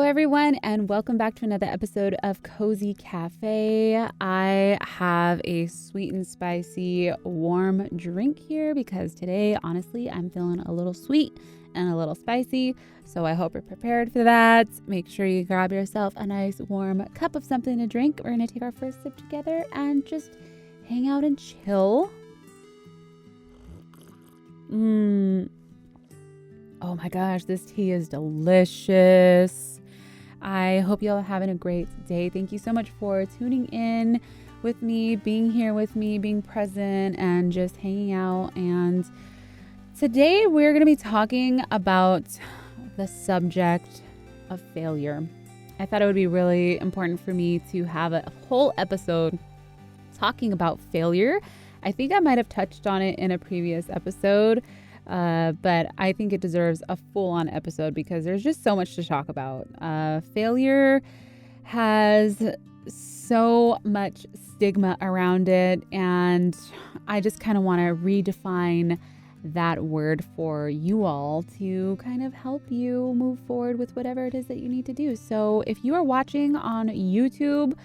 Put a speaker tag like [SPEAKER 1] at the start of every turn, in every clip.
[SPEAKER 1] everyone, and welcome back to another episode of Cozy Cafe. I have a sweet and spicy warm drink here because today, honestly, I'm feeling a little sweet and a little spicy. So I hope you're prepared for that. Make sure you grab yourself a nice warm cup of something to drink. We're going to take our first sip together and just hang out and chill. Oh my gosh, this tea is delicious. I hope you all are having a great day. Thank you so much for tuning in with me, being here with me, being present, and just hanging out. And today we're going to be talking about the subject of failure. I thought it would be really important for me to have a whole episode talking about failure. I think I might have touched on it in a previous episode. But I think it deserves a full-on episode because there's just so much to talk about. Failure has so much stigma around it, and I just kind of want to redefine that word for you all to kind of help you move forward with whatever it is that you need to do. So if you are watching on YouTube,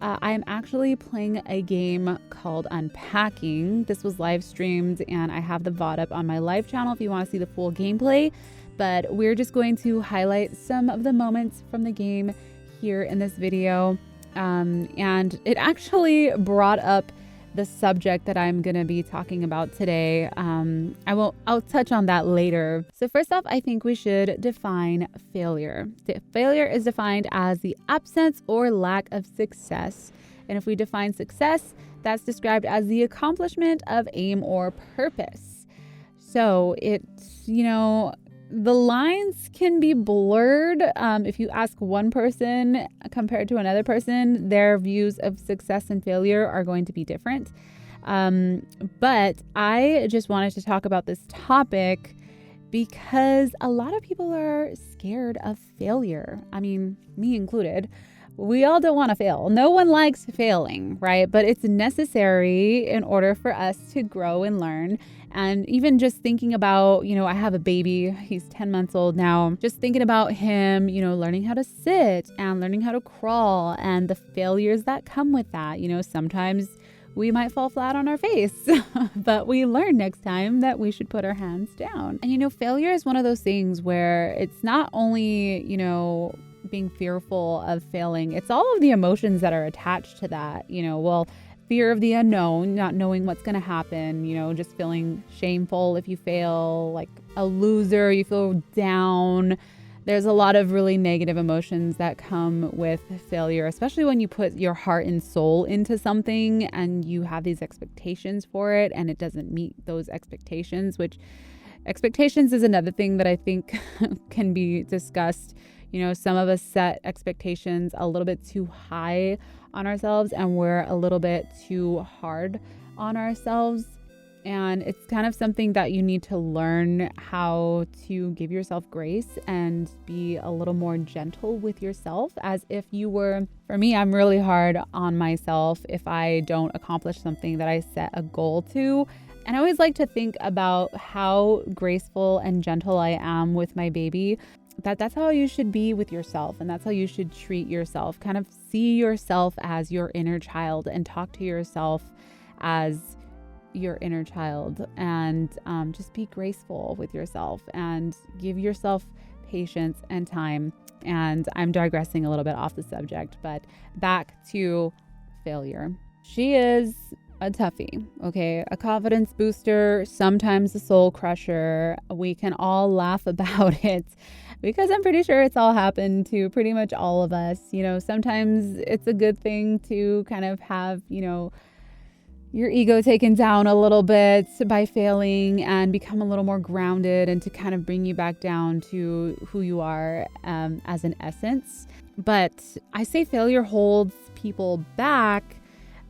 [SPEAKER 1] I am actually playing a game called Unpacking. This was live streamed and I have the VOD up on my live channel if you want to see the full gameplay. But we're just going to highlight some of the moments from the game here in this video. And it actually brought up the subject that I'm going to be talking about today. I'll touch on that later. So first off, I think we should define failure. Failure is defined as the absence or lack of success. And if we define success, that's described as the accomplishment of aim or purpose. So it's, the lines can be blurred. If you ask one person compared to another person, their views of success and failure are going to be different. But I just wanted to talk about this topic because a lot of people are scared of failure. I mean, me included. We all don't want to fail. No one likes failing, right? But it's necessary in order for us to grow and learn. And even just thinking about, I have a baby, he's 10 months old now, just thinking about him, learning how to sit and learning how to crawl and the failures that come with that. Sometimes we might fall flat on our face, but we learn next time that we should put our hands down. And, failure is one of those things where it's not only, being fearful of failing, it's all of the emotions that are attached to that, fear of the unknown, not knowing what's going to happen, just feeling shameful if you fail, like a loser, you feel down. There's a lot of really negative emotions that come with failure, especially when you put your heart and soul into something and you have these expectations for it and it doesn't meet those expectations, which expectations is another thing that I think can be discussed. Some of us set expectations a little bit too high on ourselves and we're a little bit too hard on ourselves. And it's kind of something that you need to learn how to give yourself grace and be a little more gentle with yourself, as if you were, for me, I'm really hard on myself if I don't accomplish something that I set a goal to. And I always like to think about how graceful and gentle I am with my baby. That's how you should be with yourself, and that's how you should treat yourself. Kind of see yourself as your inner child and talk to yourself as your inner child, and just be graceful with yourself and give yourself patience and time. And I'm digressing a little bit off the subject, but back to failure. She is a toughie, okay? A confidence booster, sometimes a soul crusher. We can all laugh about it because I'm pretty sure it's all happened to pretty much all of us. Sometimes it's a good thing to kind of have, your ego taken down a little bit by failing and become a little more grounded and to kind of bring you back down to who you are as an essence. But I say failure holds people back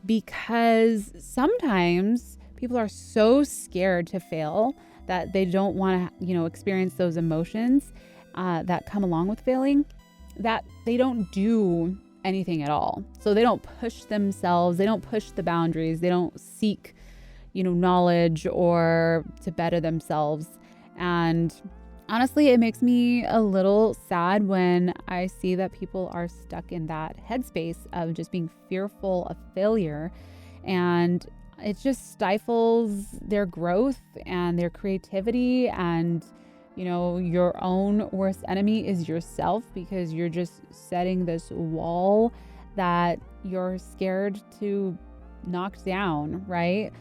[SPEAKER 1] because sometimes people are so scared to fail that they don't want to, experience those emotions that come along with failing, that they don't do anything at all. So they don't push themselves, they don't push the boundaries, they don't seek, knowledge or to better themselves. And honestly, it makes me a little sad when I see that people are stuck in that headspace of just being fearful of failure. And it just stifles their growth and their creativity. And, your own worst enemy is yourself, because you're just setting this wall that you're scared to knock down, right?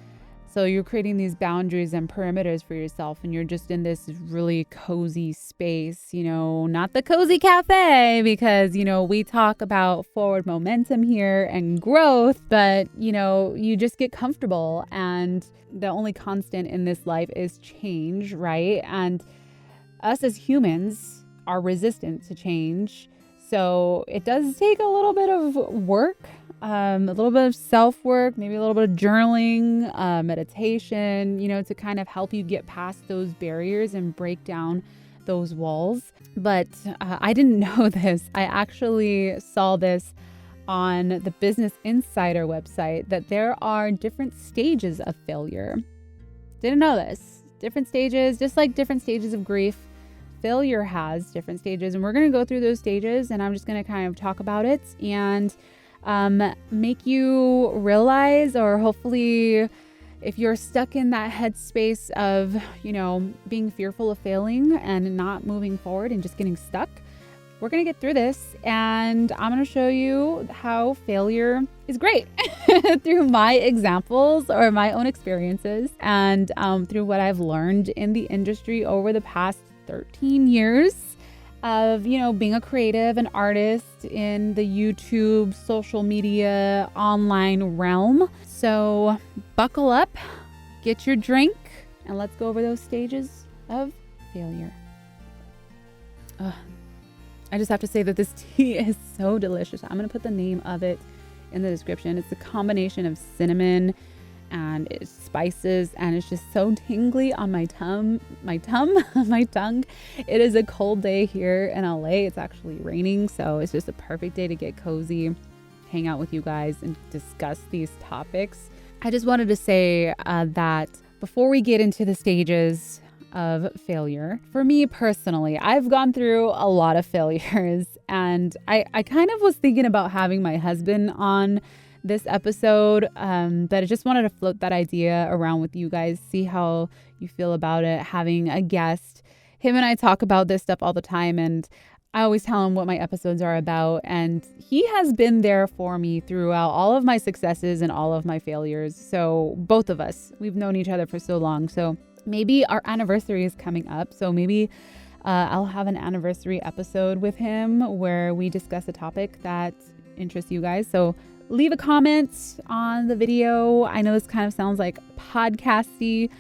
[SPEAKER 1] So you're creating these boundaries and perimeters for yourself, and you're just in this really cozy space, not the cozy cafe, because, we talk about forward momentum here and growth, but, you just get comfortable, and the only constant in this life is change, right? And us as humans are resistant to change. So it does take a little bit of work, a little bit of self-work, maybe a little bit of journaling, meditation, to kind of help you get past those barriers and break down those walls. But I didn't know this. I actually saw this on the Business Insider website, that there are different stages of failure. Didn't know this. Different stages, just like different stages of grief. Failure has different stages, and we're going to go through those stages, and I'm just going to kind of talk about it and make you realize, or hopefully if you're stuck in that headspace of, being fearful of failing and not moving forward and just getting stuck, we're going to get through this, and I'm going to show you how failure is great through my examples or my own experiences, and through what I've learned in the industry over the past 13 years of, being a creative, an artist in the YouTube, social media, online realm. So buckle up, get your drink, and let's go over those stages of failure. I just have to say that this tea is so delicious. I'm going to put the name of it in the description. It's a combination of cinnamon and it's spices, and it's just so tingly on my tongue. It is a cold day here in LA. It's actually raining, so it's just a perfect day to get cozy, hang out with you guys, and discuss these topics. I just wanted to say that before we get into the stages of failure, for me personally, I've gone through a lot of failures, and I kind of was thinking about having my husband on this episode, but I just wanted to float that idea around with you guys, see how you feel about it, having a guest. Him and I talk about this stuff all the time, and I always tell him what my episodes are about, and he has been there for me throughout all of my successes and all of my failures. So both of us, we've known each other for so long. So maybe our anniversary is coming up, so maybe I'll have an anniversary episode with him where we discuss a topic that interests you guys. So leave a comment on the video. I know this kind of sounds like podcasty,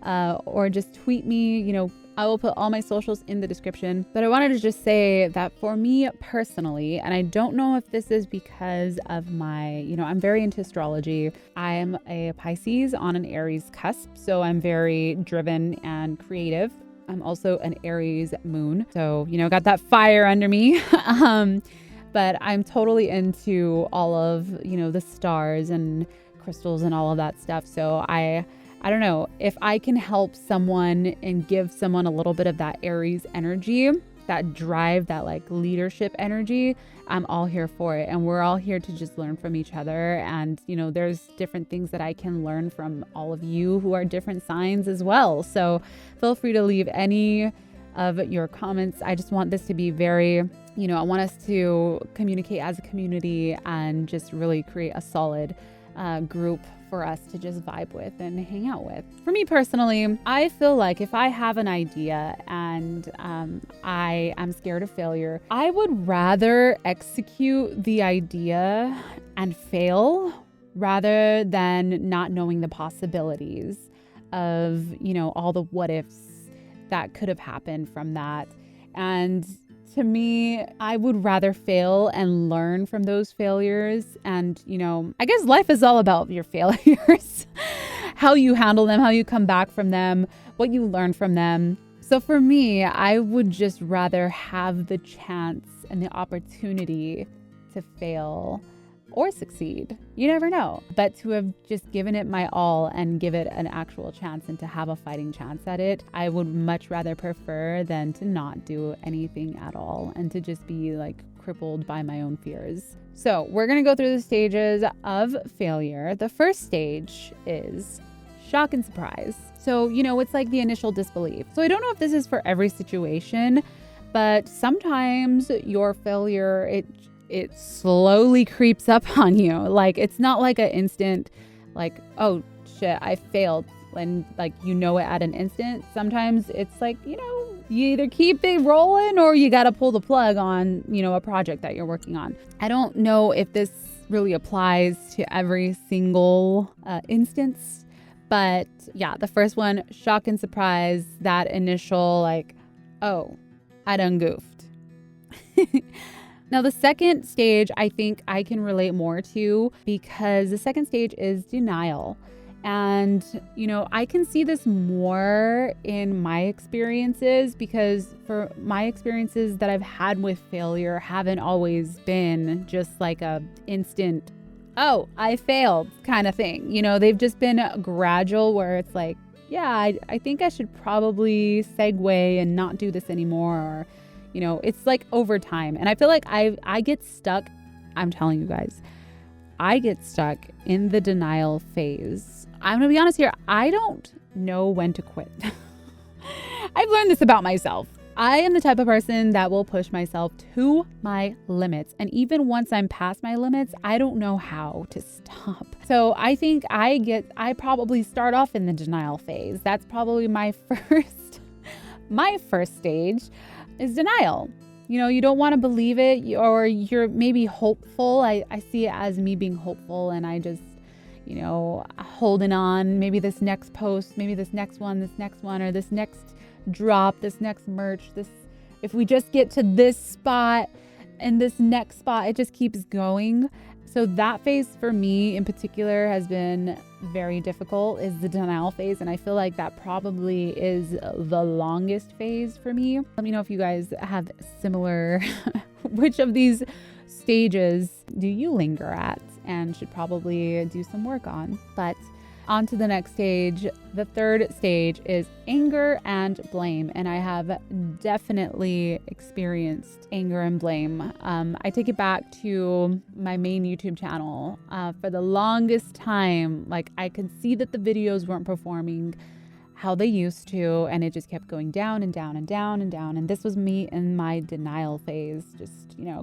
[SPEAKER 1] or just tweet me. I will put all my socials in the description. But I wanted to just say that for me personally, and I don't know if this is because of my, I'm very into astrology. I am a Pisces on an Aries cusp, so I'm very driven and creative. I'm also an Aries moon, so, got that fire under me. But I'm totally into all of, the stars and crystals and all of that stuff. So I don't know, if I can help someone and give someone a little bit of that Aries energy, that drive, that like leadership energy, I'm all here for it. And we're all here to just learn from each other. And, there's different things that I can learn from all of you who are different signs as well. So feel free to leave any of your comments. I just want this to be very, I want us to communicate as a community and just really create a solid group for us to just vibe with and hang out with. For me personally, I feel like if I have an idea and I am scared of failure, I would rather execute the idea and fail rather than not knowing the possibilities of, all the what ifs that could have happened from that. And to me, I would rather fail and learn from those failures. And, I guess life is all about your failures, how you handle them, how you come back from them, what you learn from them. So for me, I would just rather have the chance and the opportunity to fail or succeed. You never know. But to have just given it my all and give it an actual chance and to have a fighting chance at it, I would much rather prefer than to not do anything at all and to just be like crippled by my own fears. So we're going to go through the stages of failure. The first stage is shock and surprise. So, it's like the initial disbelief. So I don't know if this is for every situation, but sometimes your failure, it slowly creeps up on you. Like, it's not like an instant, like, oh shit, I failed. And like, it at an instant. Sometimes it's like, you either keep it rolling or you got to pull the plug on, a project that you're working on. I don't know if this really applies to every single instance, but yeah, the first one, shock and surprise, that initial like, oh, I done goofed. Now, the second stage, I think I can relate more to because the second stage is denial. And, I can see this more in my experiences because for my experiences that I've had with failure haven't always been just like a instant, oh, I failed kind of thing. They've just been gradual where it's like, yeah, I think I should probably segue and not do this anymore. Or, it's like over time. And I feel like I get stuck. I'm telling you guys, I get stuck in the denial phase. I'm going to be honest here. I don't know when to quit. I've learned this about myself. I am the type of person that will push myself to my limits. And even once I'm past my limits, I don't know how to stop. So I think I probably start off in the denial phase. That's probably my first stage is denial. You don't want to believe it, or you're maybe hopeful. I see it as me being hopeful, and I just, holding on, maybe this next post, maybe this next one, or this next drop, this next merch, if we just get to this spot and this next spot, it just keeps going. So that phase for me in particular has been very difficult, is the denial phase. And I feel like that probably is the longest phase for me. Let me know if you guys have similar, which of these stages do you linger at and should probably do some work on. But on to the next stage. The third stage is anger and blame. And I have definitely experienced anger and blame. I take it back to my main YouTube channel. For the longest time, like I could see that the videos weren't performing how they used to, and it just kept going down and down and down and down. And this was me in my denial phase, just,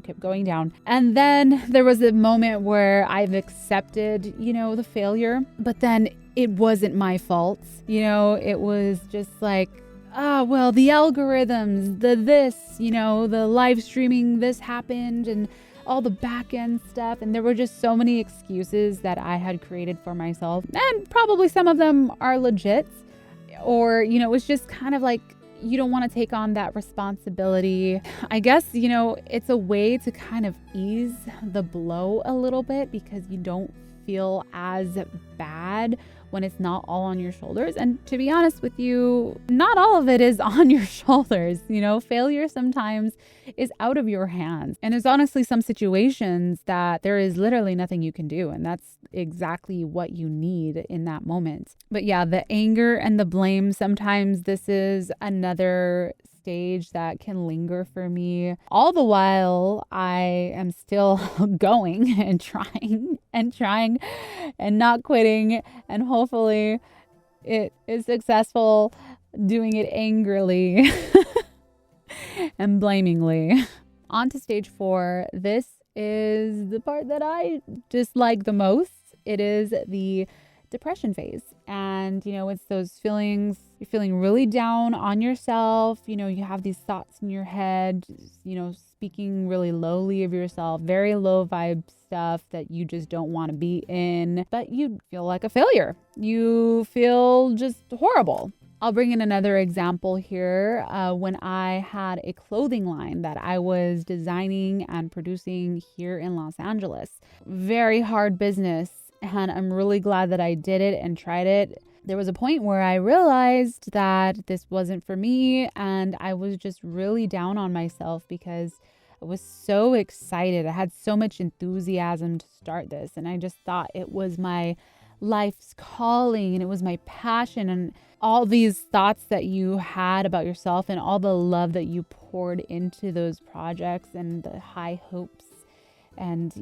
[SPEAKER 1] kept going down. And then there was a moment where I've accepted, the failure, but then it wasn't my fault. It was just like, well, the algorithms, the live streaming, this happened, and all the back end stuff. And there were just so many excuses that I had created for myself. And probably some of them are legit. Or, it's just kind of like you don't want to take on that responsibility. I guess, it's a way to kind of ease the blow a little bit because you don't feel as bad when it's not all on your shoulders. And to be honest with you, not all of it is on your shoulders. Failure sometimes is out of your hands. And there's honestly some situations that there is literally nothing you can do. And that's exactly what you need in that moment. But yeah, the anger and the blame, sometimes this is another stage that can linger for me. All the while, I am still going and trying and not quitting. And hopefully it is successful doing it angrily and blamingly. On to stage 4. This is the part that I dislike the most. It is the depression phase. And, it's those feelings, you're feeling really down on yourself. You have these thoughts in your head, speaking really lowly of yourself, very low vibe stuff that you just don't want to be in, but you feel like a failure. You feel just horrible. I'll bring in another example here. When I had a clothing line that I was designing and producing here in Los Angeles. Very hard business. And I'm really glad that I did it and tried it. There was a point where I realized that this wasn't for me, and I was just really down on myself because I I was so excited. I had so much enthusiasm to start this. And I just thought it was my life's calling and it was my passion, and all these thoughts that you had about yourself and all the love that you poured into those projects and the high hopes and,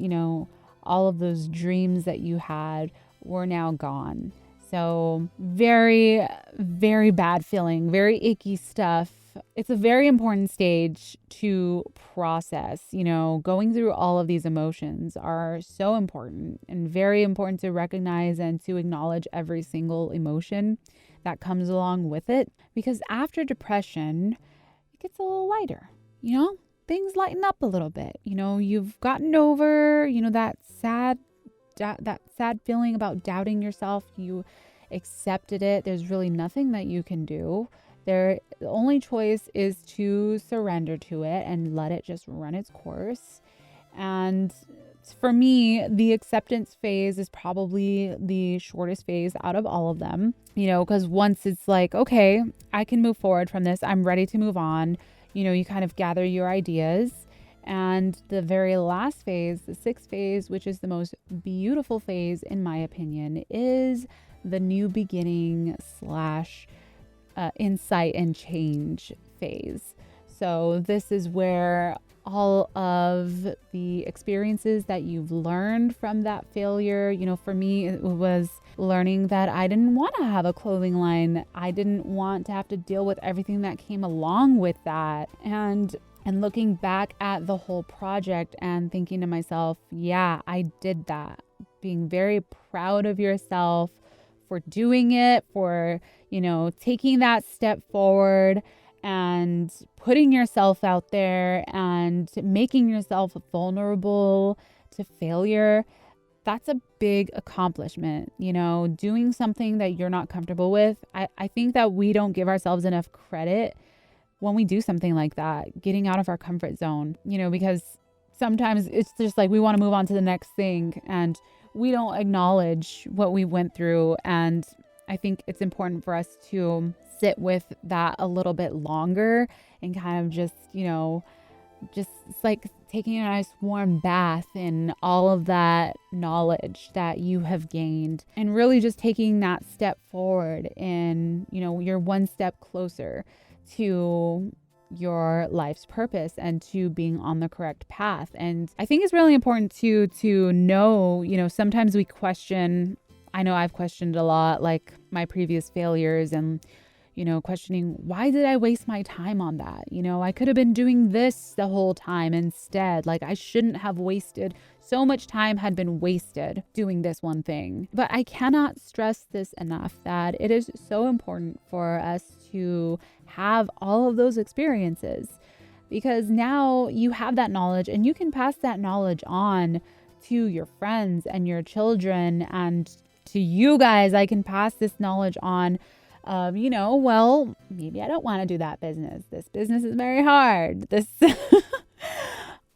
[SPEAKER 1] all of those dreams that you had were now gone. So very, very bad feeling, very icky stuff. It's a very important stage to process. Going through all of these emotions are so important and very important to recognize and to acknowledge every single emotion that comes along with it. Because after depression, it gets a little lighter, things lighten up a little bit. You've gotten over, that sad feeling about doubting yourself. You accepted it. There's really nothing that you can do. The only choice is to surrender to it and let it just run its course. And for me, the acceptance phase is probably the shortest phase out of all of them, because once it's like, okay, I can move forward from this. I'm ready to move on. You kind of gather your ideas. And the very last phase, the sixth phase, which is the most beautiful phase, in my opinion, is the new beginning / insight and change phase. So this is where all of the experiences that you've learned from that failure, for me, it was learning that I didn't want to have a clothing line. I didn't want to have to deal with everything that came along with that. And looking back at the whole project and thinking to myself, yeah, I did that. Being very proud of yourself for doing it, for, taking that step forward and putting yourself out there and making yourself vulnerable to failure. That's a big accomplishment, doing something that you're not comfortable with. I think that we don't give ourselves enough credit when we do something like that, getting out of our comfort zone, because sometimes it's just like we want to move on to the next thing and we don't acknowledge what we went through. And I think it's important for us to sit with that a little bit longer and kind of just, it's like taking a nice warm bath in all of that knowledge that you have gained and really just taking that step forward in, you're one step closer to your life's purpose and to being on the correct path. And I think it's really important to know, sometimes we question, I know I've questioned a lot, like my previous failures and, questioning, why did I waste my time on that? I could have been doing this the whole time instead. Like I shouldn't have wasted so much time had been wasted doing this one thing. But I cannot stress this enough that it is so important for us to have all of those experiences, because now you have that knowledge and you can pass that knowledge on to your friends and your children and to you guys. I can pass this knowledge on of, well, maybe I don't want to do that business. This business is very hard.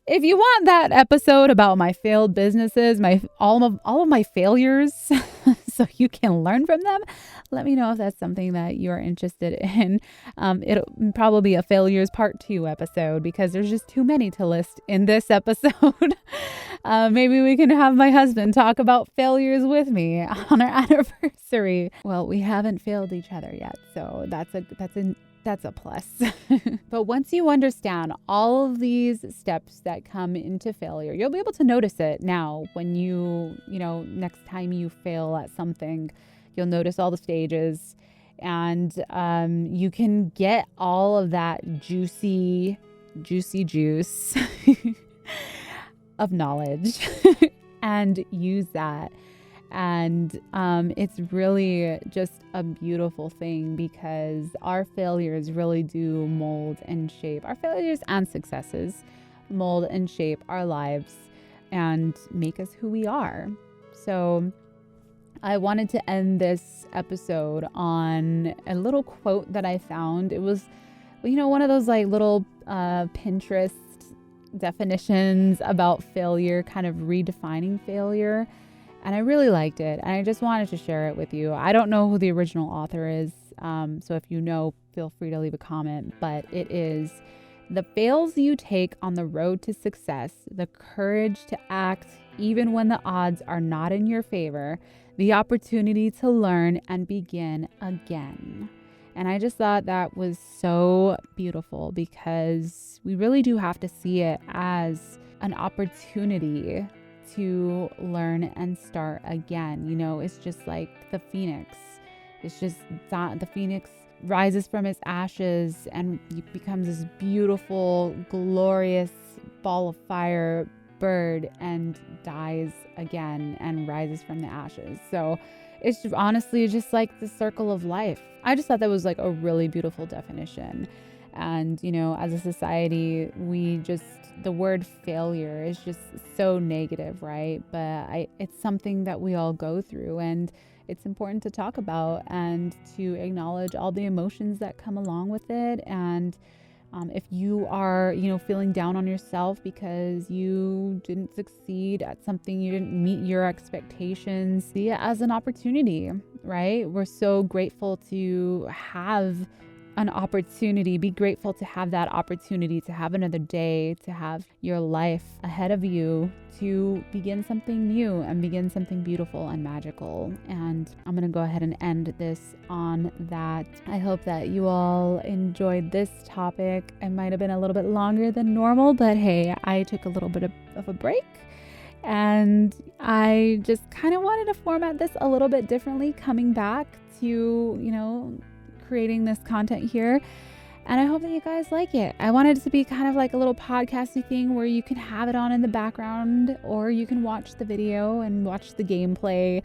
[SPEAKER 1] If you want that episode about my failed businesses, all of my failures, so you can learn from them, let me know if that's something that you're interested in. It'll probably be a failures part 2 episode because there's just too many to list in this episode. Maybe we can have my husband talk about failures with me on our anniversary. Well, we haven't failed each other yet, so that's a plus. But once you understand all of these steps that come into failure, you'll be able to notice it now when next time you fail at something, you'll notice all the stages and you can get all of that juicy juice of knowledge and use that. And it's really just a beautiful thing because our failures really do mold and shape our failures and successes, mold and shape our lives and make us who we are. So I wanted to end this episode on a little quote that I found. It was, one of those like little Pinterest definitions about failure, kind of redefining failure. And I really liked it. And I just wanted to share it with you. I don't know who the original author is. So if you know, feel free to leave a comment. But it is The fails you take on the road to success, the courage to act even when the odds are not in your favor, the opportunity to learn and begin again. And I just thought that was so beautiful, because we really do have to see it as an opportunity to learn and start again. You know, it's just like the phoenix. It's just that the phoenix rises from its ashes and becomes this beautiful, glorious ball of fire bird, and dies again and rises from the ashes. So it's just, honestly just like the circle of life. I just thought that was like a really beautiful definition. And, you know, as a society, the word failure is just so negative, right? But it's something that we all go through, and it's important to talk about and to acknowledge all the emotions that come along with it. And if you are, you know, feeling down on yourself because you didn't succeed at something, you didn't meet your expectations, see it as an opportunity, right? We're so grateful to have an opportunity. Be grateful to have that opportunity, to have another day, to have your life ahead of you, to begin something new and begin something beautiful and magical. And I'm going to go ahead and end this on that. I hope that you all enjoyed this topic. It might have been a little bit longer than normal, but hey, I took a little bit of a break. And I just kind of wanted to format this a little bit differently, coming back to, you know, creating this content here. And I hope that you guys like it. I wanted it to be kind of like a little podcasty thing where you can have it on in the background, or you can watch the video and watch the gameplay.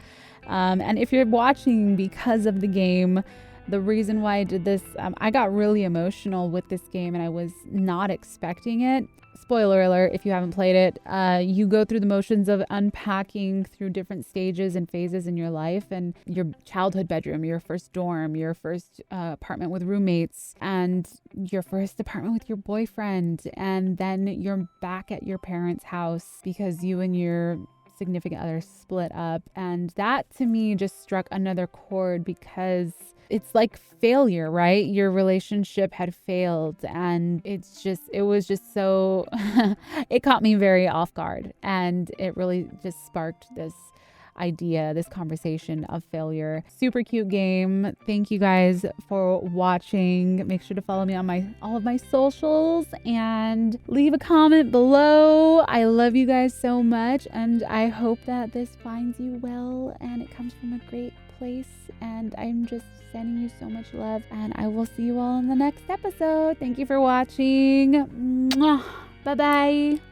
[SPEAKER 1] And if you're watching because of the game, the reason why I did this, I got really emotional with this game and I was not expecting it. Spoiler alert, if you haven't played it, you go through the motions of unpacking through different stages and phases in your life, and your childhood bedroom, your first dorm, your first apartment with roommates, and your first apartment with your boyfriend, and then you're back at your parents' house because you and your significant other split up. And that to me just struck another chord, because it's like failure, right? Your relationship had failed, and it was just so, it caught me very off guard, and it really just sparked this idea, this conversation of failure. Super cute game. Thank you guys for watching. Make sure to follow me on all of my socials and leave a comment below. I love you guys so much, and I hope that this finds you well and it comes from a great place. And I'm just sending you so much love, and I will see you all in the next episode. Thank you for watching. Mwah. Bye-bye.